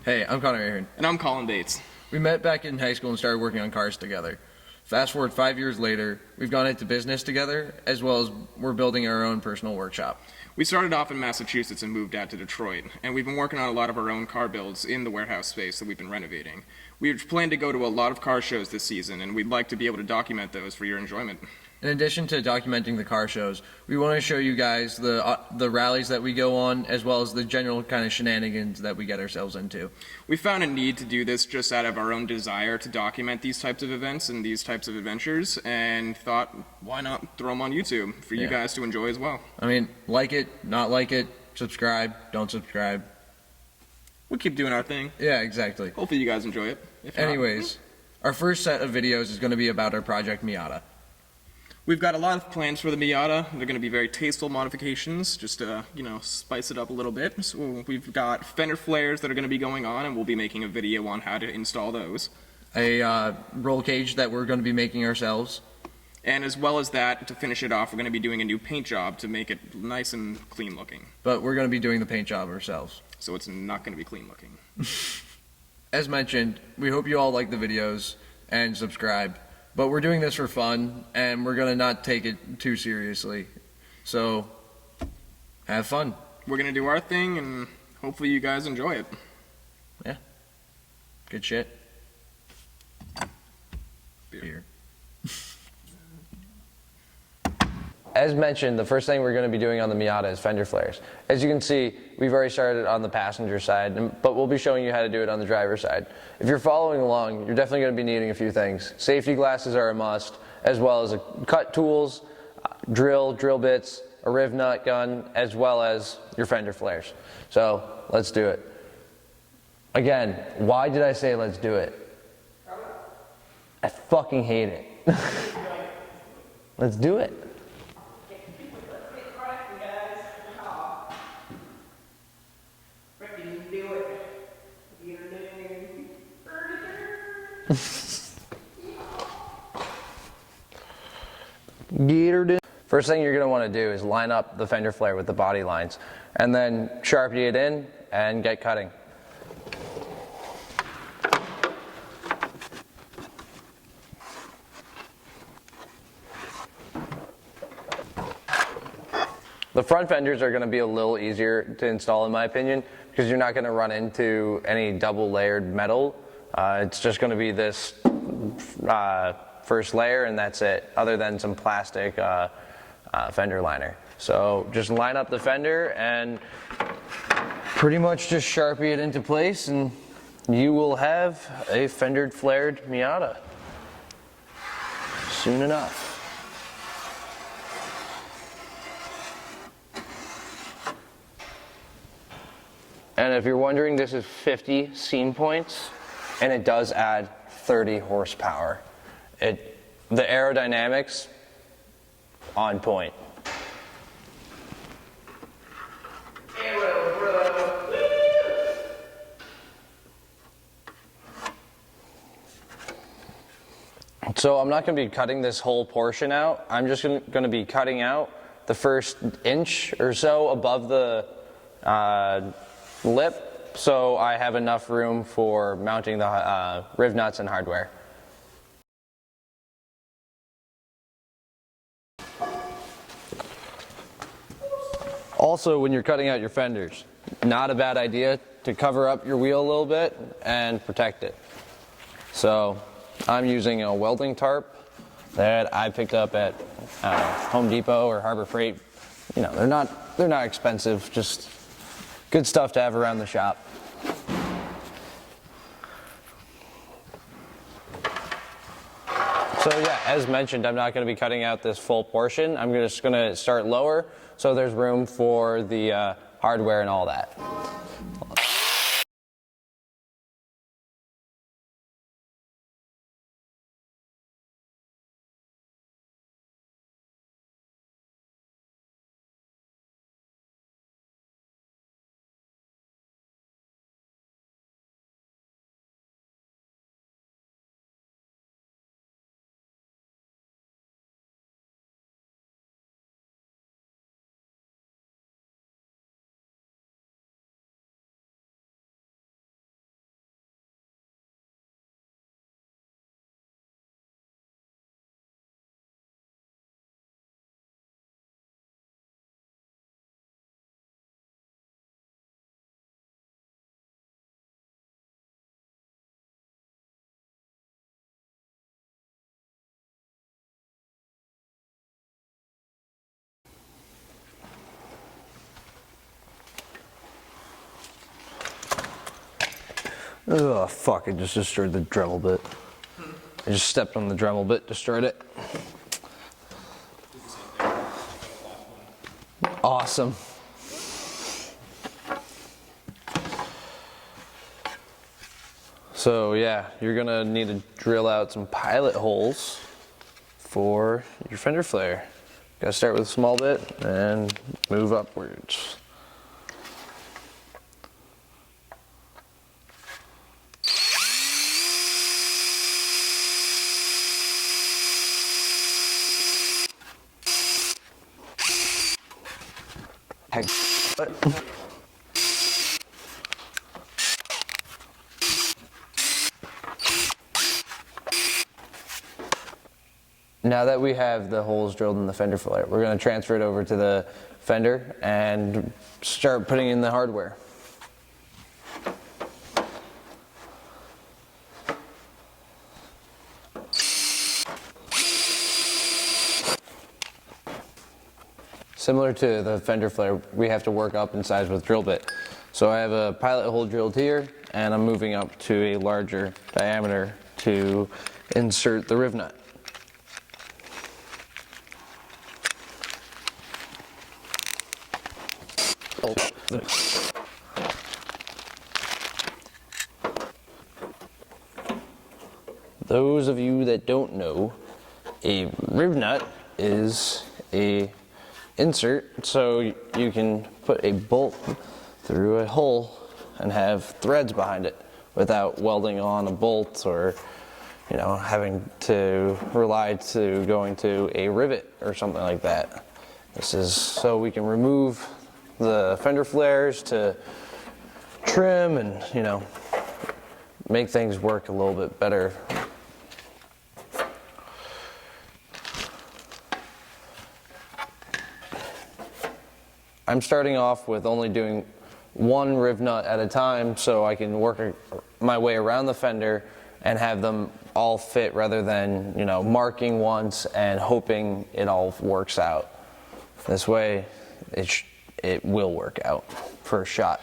Hey, I'm Connor Aaron. And I'm Colin Bates. We met back in high school and started working on cars together. Fast forward 5 years later, we've gone into business together, as well as we're building our own personal workshop. We started off in Massachusetts and moved out to Detroit, and we've been working on a lot of our own car builds in the warehouse space that we've been renovating. We plan to go to a lot of car shows this season, and we'd like to be able to document those for your enjoyment. In addition to documenting the car shows, we want to show you guys the rallies that we go on, as well as the general kind of shenanigans that we get ourselves into. We found a need to do this just out of our own desire to document these types of events and these types of adventures, and thought, why not throw them on YouTube for you guys to enjoy as well? I mean, like it, not like it, subscribe, don't subscribe. We'll keep doing our thing. Yeah, exactly. Hopefully you guys enjoy it. If not, Anyways, our first set of videos is going to be about our project Miata. we've got a lot of plans for the Miata. They're going to be very tasteful modifications, just to, spice it up a little bit. So we've got Fender Flares that are going to be going on, and we'll be making a video on how to install those. A roll cage that we're going to be making ourselves. And as well as that, to finish it off, we're going to be doing a new paint job to make it nice and clean looking. But we're going to be doing the paint job ourselves. So it's not going to be clean looking. As mentioned, we hope you all like the videos and subscribe. But we're doing this for fun, and we're going to not take it too seriously. So, have fun. We're going to do our thing, and hopefully you guys enjoy it. Yeah. Good shit. Beer. As mentioned, the first thing we're going to be doing on the Miata is Fender Flares. As you can see, we've already started on the passenger side, but we'll be showing you how to do it on the driver's side. If you're following along, you're definitely going to be needing a few things. Safety glasses are a must, as well as cut tools, drill bits, a riv nut gun, as well as your Fender Flares. So, let's do it. Again, why did I say let's do it? I fucking hate it. Let's do it. Get her done. First thing you're going to want to do is line up the fender flare with the body lines, and then Sharpie it in and get cutting. The front fenders are going to be a little easier to install in my opinion, because you're not going to run into any double layered metal. It's just going to be this first layer, and that's it, other than some plastic fender liner. So just line up the fender and pretty much just Sharpie it into place, and you will have a fender flared Miata soon enough. And if you're wondering, this is 50 scene points, and it does add 30 horsepower. The aerodynamics, on point. So I'm not going to be cutting this whole portion out. I'm just going to be cutting out the first inch or so above the lip, so I have enough room for mounting the riv nuts and hardware. Also, when you're cutting out your fenders, not a bad idea to cover up your wheel a little bit and protect it. So I'm using a welding tarp that I picked up at Home Depot or Harbor Freight. You know, they're not expensive, just good stuff to have around the shop. So yeah, as mentioned, I'm not going to be cutting out this full portion. I'm just going to start lower, so there's room for the hardware and all that. Oh fuck, I just destroyed the Dremel bit. I just stepped on the Dremel bit, destroyed it. Awesome. So yeah, you're gonna need to drill out some pilot holes for your fender flare. Gotta start with a small bit and move upwards. Now that we have the holes drilled in the fender flare, we're going to transfer it over to the fender and start putting in the hardware. Similar to the fender flare, we have to work up in size with drill bit. So I have a pilot hole drilled here, and I'm moving up to a larger diameter to insert the riv nut. Those of you that don't know, a riv nut is a insert so you can put a bolt through a hole and have threads behind it without welding on a bolt or, you know, having to rely to going to a rivet or something like that. This is so we can remove the fender flares to trim and, you know, make things work a little bit better. I'm starting off with only doing one riv nut at a time so I can work my way around the fender and have them all fit rather than, you know, marking once and hoping it all works out. This way it will work out for a shot.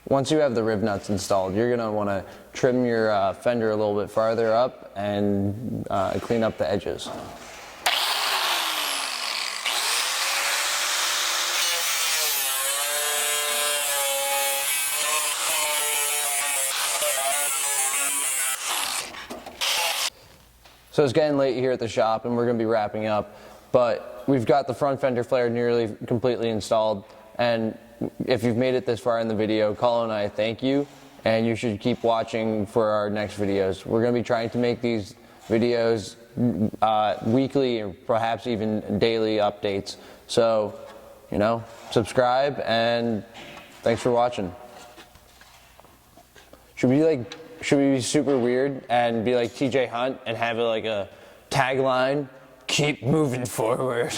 Once you have the riv nuts installed, you're going to want to trim your fender a little bit farther up and clean up the edges. So it's getting late here at the shop and we're going to be wrapping up, but we've got the front fender flare nearly completely installed, and if you've made it this far in the video, Colin and I thank you, and you should keep watching for our next videos. We're going to be trying to make these videos weekly or perhaps even daily updates. So, you know, subscribe and thanks for watching. Should we be super weird and be like TJ Hunt and have like a tagline, keep moving forward?